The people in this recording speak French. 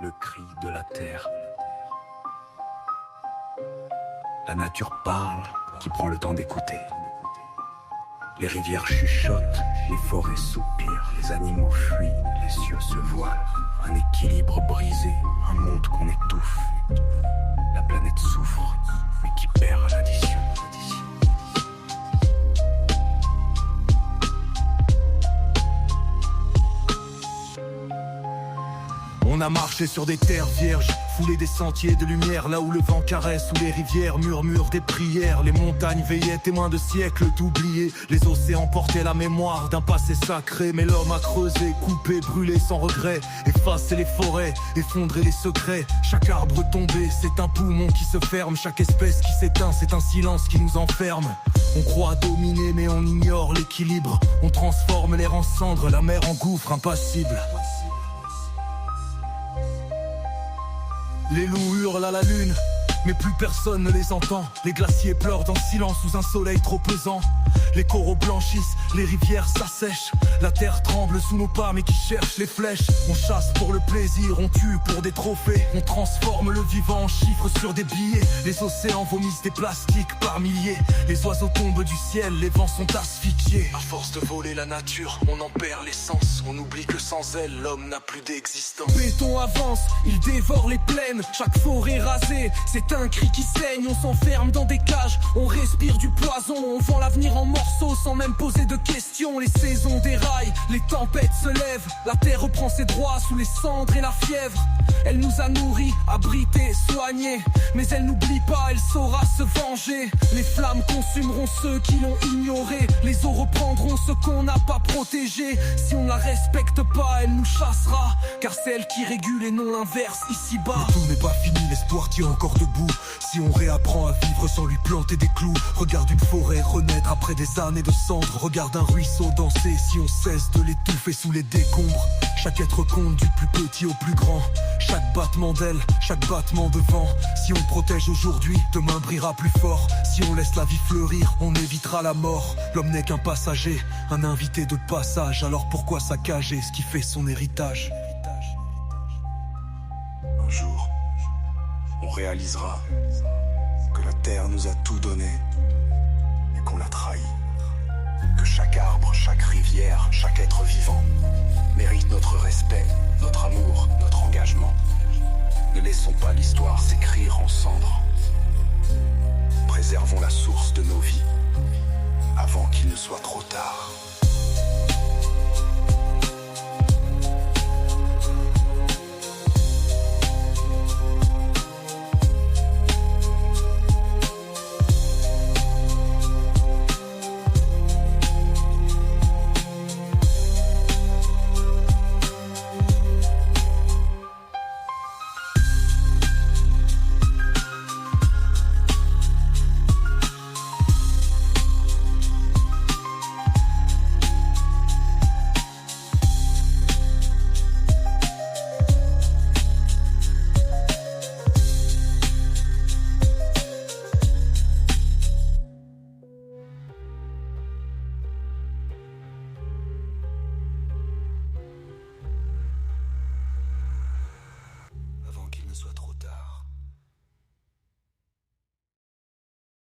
le cri de la terre. La nature parle, qui prend le temps d'écouter. Les rivières chuchotent, les forêts soupirent, les animaux fuient, les cieux se voilent. Un équilibre brisé, un monde qu'on étouffe. La planète souffre, mais qui perd à l'addition. On a marché sur des terres vierges, foulé des sentiers de lumière, là où le vent caresse, où les rivières murmurent des prières. Les montagnes veillaient, témoins de siècles d'oubliés. Les océans portaient la mémoire d'un passé sacré. Mais l'homme a creusé, coupé, brûlé sans regret, effacé les forêts, effondré les secrets. Chaque arbre tombé, c'est un poumon qui se ferme. Chaque espèce qui s'éteint, c'est un silence qui nous enferme. On croit dominer mais on ignore l'équilibre. On transforme l'air en cendres, la mer en gouffre impassible. Les loups hurlent à la lune, mais plus personne ne les entend. Les glaciers pleurent dans le silence sous un soleil trop pesant. Les coraux blanchissent, les rivières s'assèchent. La terre tremble sous nos pas mais qui cherche les flèches. On chasse pour le plaisir, on tue pour des trophées. On transforme le vivant en chiffres sur des billets. Les océans vomissent des plastiques par milliers. Les oiseaux tombent du ciel, les vents sont asphyxiés. À force de voler la nature, on en perd l'essence. On oublie que sans elle, l'homme n'a plus d'existence. Béton avance, il dévore les plaines. Chaque forêt rasée, c'est un cri qui saigne. On s'enferme dans des cages, on respire du poison. On vend l'avenir en morceaux sans même poser de questions. Les saisons déraillent, les tempêtes se lèvent. La terre reprend ses droits sous les cendres et la fièvre. Elle nous a nourris, abrités, soignés. Mais elle n'oublie pas, elle saura se venger. Les flammes consumeront ceux qui l'ont ignoré. Les eaux reprendront ce qu'on n'a pas protégé. Si on ne la respecte pas, elle nous chassera. Car c'est elle qui régule et non l'inverse ici-bas. Mais tout n'est pas fini, l'espoir tient encore debout. Si on réapprend à vivre sans lui planter des clous. Regarde une forêt renaître après des années de cendres. Regarde un ruisseau danser si on cesse de l'étouffer sous les décombres. Chaque être compte du plus petit au plus grand. Chaque battement d'aile, chaque battement de vent. Si on protège aujourd'hui, demain brillera plus fort. Si on laisse la vie fleurir, on évitera la mort. L'homme n'est qu'un passager, un invité de passage. Alors pourquoi saccager ce qui fait son héritage? Un jour, on réalisera que la terre nous a tout donné et qu'on l'a trahi. Que chaque arbre, chaque rivière, chaque être vivant mérite notre respect, notre amour, notre engagement. Ne laissons pas l'histoire s'écrire en cendres. Préservons la source de nos vies avant qu'il ne soit trop tard.